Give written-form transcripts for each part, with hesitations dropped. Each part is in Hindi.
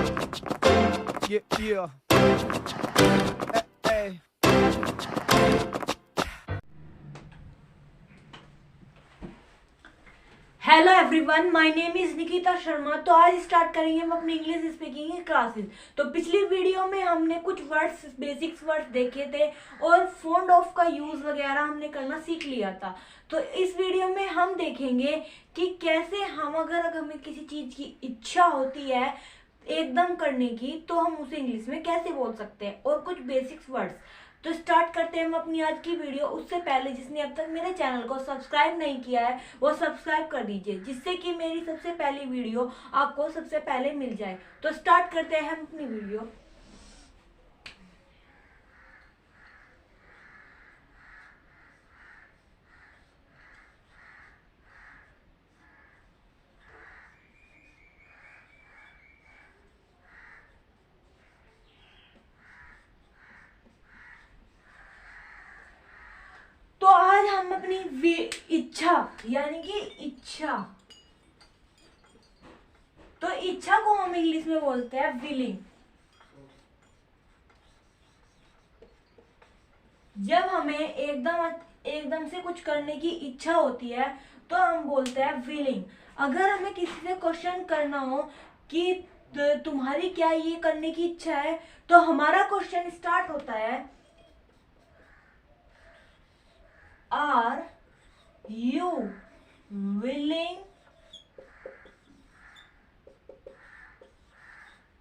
Yeah, yeah. Hey. Hello everyone, my name is Nikita Sharma. तो आज स्टार्ट करेंगे हम अपनी इंग्लिश स्पीकिंग क्लासेस। तो पिछली वीडियो में हमने कुछ वर्ड्स, बेसिक्स वर्ड्स देखे थे और फोन ऑफ का यूज वगैरह हमने करना सीख लिया था। तो इस वीडियो में हम देखेंगे कि कैसे हम, अगर हमें किसी चीज की इच्छा होती है एकदम करने की, तो हम उसे इंग्लिश में कैसे बोल सकते हैं, और कुछ बेसिक्स वर्ड्स। तो स्टार्ट करते हैं हम अपनी आज की वीडियो। उससे पहले जिसने अब तक मेरे चैनल को सब्सक्राइब नहीं किया है वो सब्सक्राइब कर दीजिए, जिससे कि मेरी सबसे पहली वीडियो आपको सबसे पहले मिल जाए। तो स्टार्ट करते हैं हम अपनी वीडियो। तो आज हम अपनी इच्छा, यानी कि इच्छा, तो इच्छा को हम इंग्लिश में बोलते हैं विलिंग। जब हमें एकदम से कुछ करने की इच्छा होती है तो हम बोलते हैं विलिंग। अगर हमें किसी से क्वेश्चन करना हो कि तुम्हारी क्या ये करने की इच्छा है, तो हमारा क्वेश्चन स्टार्ट होता है, are you willing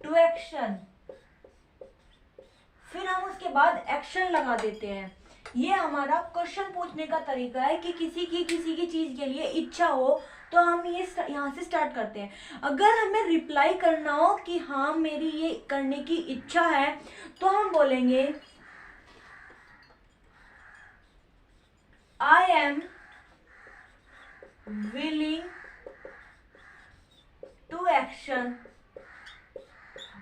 to action. फिर हम उसके बाद एक्शन लगा देते हैं। ये हमारा क्वेश्चन पूछने का तरीका है कि किसी की चीज के लिए इच्छा हो तो हम ये यहाँ से स्टार्ट करते हैं। अगर हमें रिप्लाई करना हो कि हाँ मेरी ये करने की इच्छा है, तो हम बोलेंगे I am willing to action.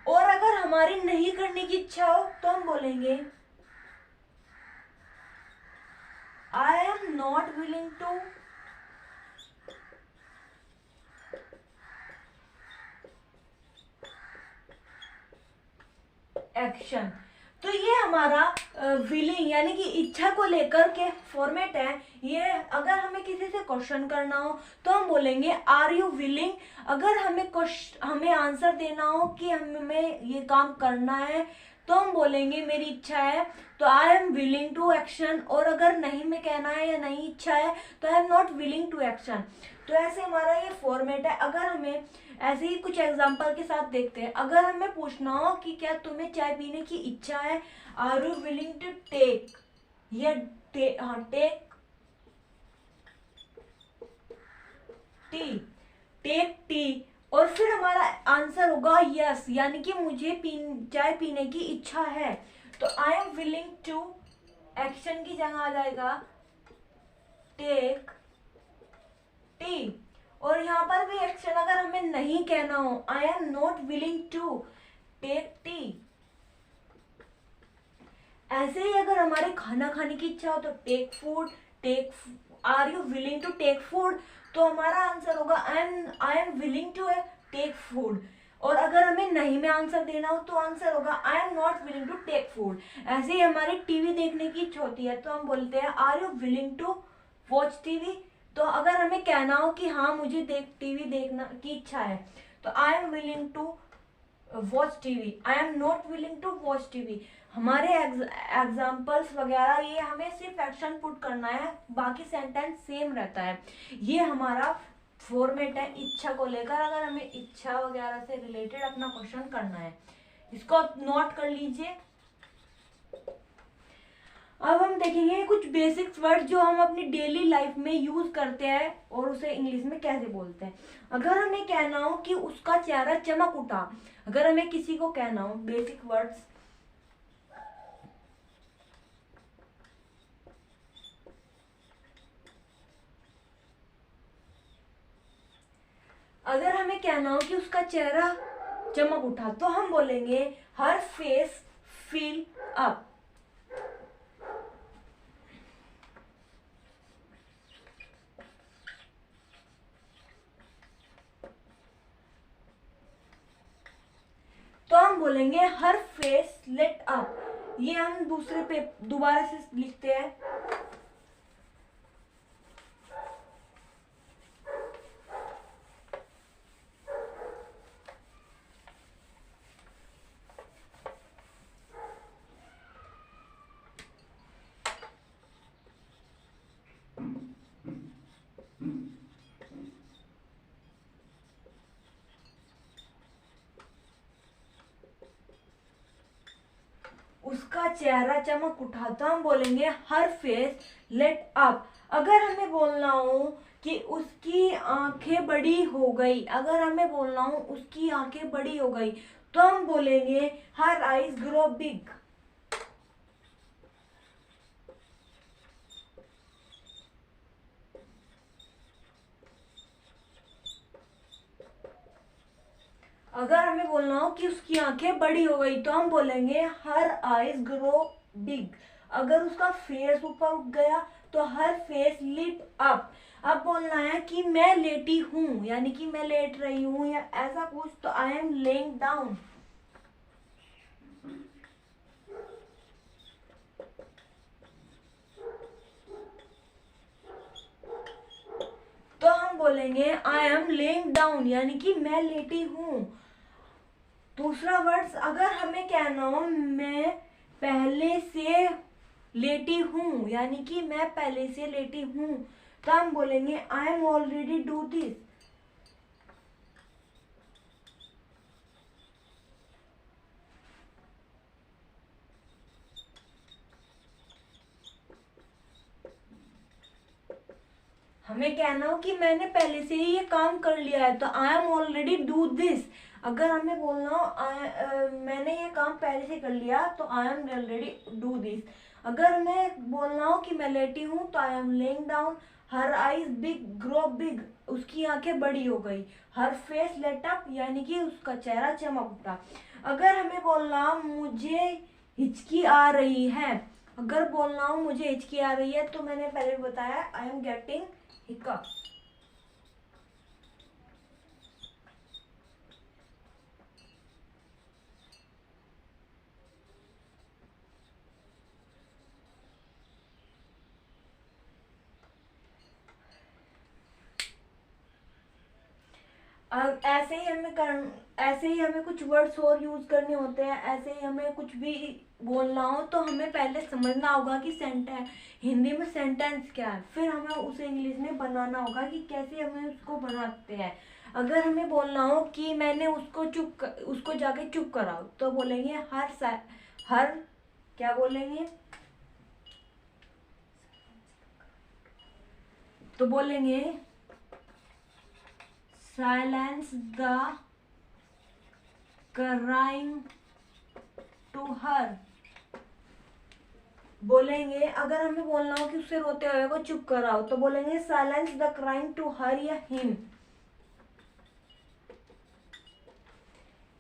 और अगर हमारी नहीं करने की इच्छा हो तो हम बोलेंगे I am not willing to action। तो ये हमारा विलिंग यानी कि इच्छा को लेकर के फॉर्मेट है। ये अगर हमें किसी से क्वेश्चन करना हो तो हम बोलेंगे आर यू विलिंग। अगर हमें आंसर देना हो कि हमें ये काम करना है तो हम बोलेंगे मेरी इच्छा है, तो I am willing to action. और अगर नहीं में कहना है या नहीं इच्छा है तो I am not willing to action. तो ऐसे हमारा ये फॉर्मेट है। अगर हमें ऐसे ही कुछ एग्जांपल के साथ देखते हैं। अगर हमें पूछना हो कि क्या तुम्हें चाय पीने की इच्छा है, are you willing to take, या टेक टी, टेक टी। और फिर हमारा आंसर होगा यस, यानी कि मुझे चाय पीने की इच्छा है। तो I am willing to, action की जगह आ जाएगा टेक टी। और यहाँ पर भी एक्शन अगर हमें नहीं कहना हो, I am not willing to take tea. ऐसे ही अगर हमारे खाना खाने की इच्छा हो तो take food, take, are you willing to take food. तो हमारा आंसर होगा I am willing to take food. और अगर हमें नहीं में आंसर देना हो तो आंसर होगा I am not willing to take food. ऐसे ही हमारी टीवी देखने की इच्छा होती है तो हम बोलते हैं are you willing to watch TV. तो अगर हमें कहना हो कि हाँ मुझे टीवी देखना की इच्छा है तो I am willing to watch TV, I am not willing to watch TV. हमारे एग्जाम्पल्स वगैरह ये हमें सिर्फ एक्शन पुट करना है, बाकी सेंटेंस सेम रहता है। ये हमारा फॉर्मेट है इच्छा को लेकर। अगर हमें इच्छा वगैरह से रिलेटेड अपना क्वेश्चन करना है, इसको नोट कर लीजिए। अब हम देखेंगे कुछ बेसिक्स वर्ड जो हम अपनी डेली लाइफ में यूज करते हैं और उसे इंग्लिश में कैसे बोलते हैं। अगर हमें कहना हो कि उसका चेहरा चमक उठा, अगर हमें किसी को कहना हो, बेसिक वर्ड्स, अगर हमें कहना हो कि उसका चेहरा चमक उठा तो हम बोलेंगे हर फेस फील अप। बोलेंगे हर फेस लिट अप। ये हम दूसरे पे दोबारा से लिखते हैं। उसका चेहरा चमक उठा, तो हम बोलेंगे हर फेस लिट अप। अगर हमें बोलना हो कि उसकी आंखें बड़ी हो गई, अगर हमें बोलना हो उसकी आंखें बड़ी हो गई, तो हम बोलेंगे हर आईज ग्रो बिग। अगर हमें बोलना हो कि उसकी आंखें बड़ी हो गई, तो हम बोलेंगे हर आईज ग्रो बिग। अगर उसका फेस ऊपर उठ गया, तो हर फेस लिट अप। अब बोलना है कि मैं लेटी हूं, यानी कि मैं लेट रही हूं या ऐसा कुछ, तो आई एम लेइंग डाउन। तो हम बोलेंगे आई एम लेइंग डाउन, यानी कि मैं लेटी हूं। दूसरा वर्ड्स, अगर हमें कहना हो मैं पहले से लेटी हूं, यानी कि मैं पहले से लेटी हूं, तो हम बोलेंगे I am already do this. हमें कहना हो कि मैंने पहले से ही ये काम कर लिया है, तो I am already do this. अगर हमें बोलना हो मैंने ये काम पहले से कर लिया, तो I am already do this. अगर हमें बोलना हो कि मैं लेटी हूँ, तो I M laying down. Her eyes big grow big, उसकी आंखें बड़ी हो गई। हर फेस लेट अप, यानी कि उसका चेहरा चमक उठा। अगर हमें बोलना मुझे हिचकी आ रही है, अगर बोलना हो मुझे हिचकी आ रही है, तो मैंने पहले बताया आई एम गेटिंग हिकअप। ऐसे ही हमें कुछ वर्ड्स और यूज करने होते हैं। ऐसे ही हमें कुछ भी बोलना हो, तो हमें पहले समझना होगा कि सेंटेंस हिंदी में सेंटेंस क्या है, फिर हमें उसे इंग्लिश में बनाना होगा कि कैसे हमें उसको बनाते हैं। अगर हमें बोलना हो कि मैंने उसको जाके चुप कराओ, तो बोलेंगे हर क्या बोलेंगे, तो बोलेंगे silence the crying to her. बोलेंगे अगर हमें बोलना हो कि उससे रोते हुए को चुप कराओ, तो बोलेंगे silence the crying to her या हिम।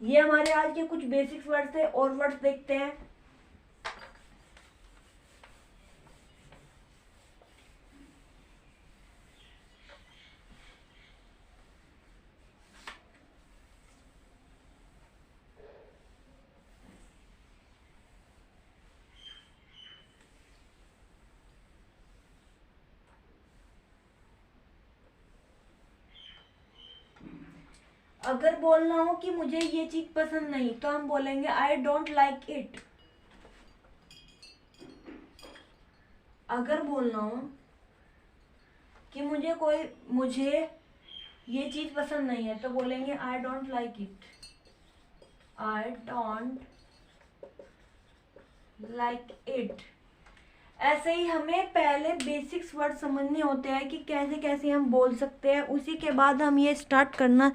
ये हमारे आज के कुछ बेसिक्स वर्ड्स थे, और वर्ड्स देखते हैं। अगर बोलना हो कि मुझे ये चीज पसंद नहीं, तो हम बोलेंगे आई डोंट लाइक इट। अगर बोलना हो कि मुझे ये चीज पसंद नहीं है, तो बोलेंगे I don't like it. I don't like it. ऐसे ही हमें पहले बेसिक्स वर्ड समझने होते हैं कि कैसे कैसे हम बोल सकते हैं, उसी के बाद हम ये स्टार्ट करना।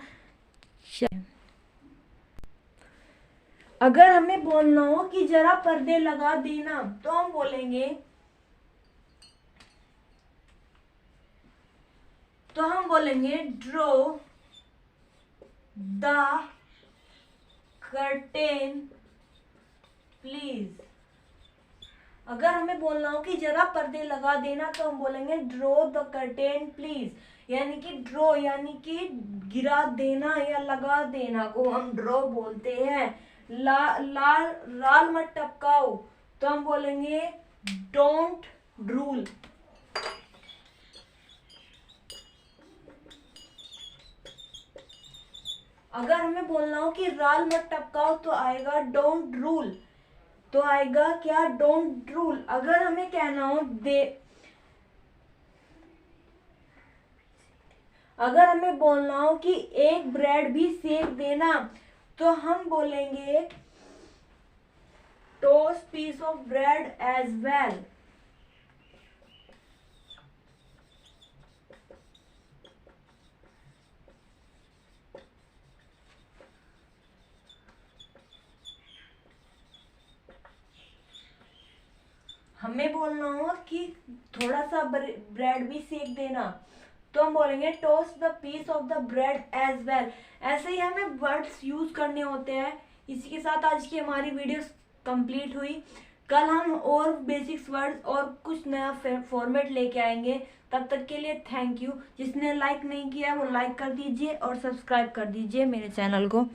अगर हमें बोलना हो कि जरा पर्दे लगा देना, तो हम बोलेंगे ड्रॉ द कर्टेन प्लीज। अगर हमें बोलना हो कि जरा पर्दे लगा देना, तो हम बोलेंगे ड्रॉ द कर्टेन प्लीज। यानी कि ड्रॉ यानी कि गिरा देना या लगा देना को हम ड्रॉ बोलते हैं। राल मत टपकाओ, तो हम बोलेंगे डोंट ड्रूल। अगर हमें बोलना हो कि राल मत टपकाओ तो आएगा डोंट ड्रूल, तो आएगा क्या, डोंट ड्रूल। अगर हमें कहना हो अगर हमें बोलना हो कि एक ब्रेड भी सेक देना, तो हम बोलेंगे toast piece of bread as well. हमें बोलना हो कि थोड़ा सा ब्रेड भी सेक देना, तो हम बोलेंगे toast the piece of the bread as well. ऐसे ही हमें वर्ड्स यूज करने होते हैं। इसी के साथ आज की हमारी वीडियो कंप्लीट हुई। कल हम और बेसिक्स वर्ड्स और कुछ नया फॉर्मेट लेके आएंगे। तब तक के लिए थैंक यू। जिसने लाइक नहीं किया वो लाइक कर दीजिए और सब्सक्राइब कर दीजिए मेरे चैनल को।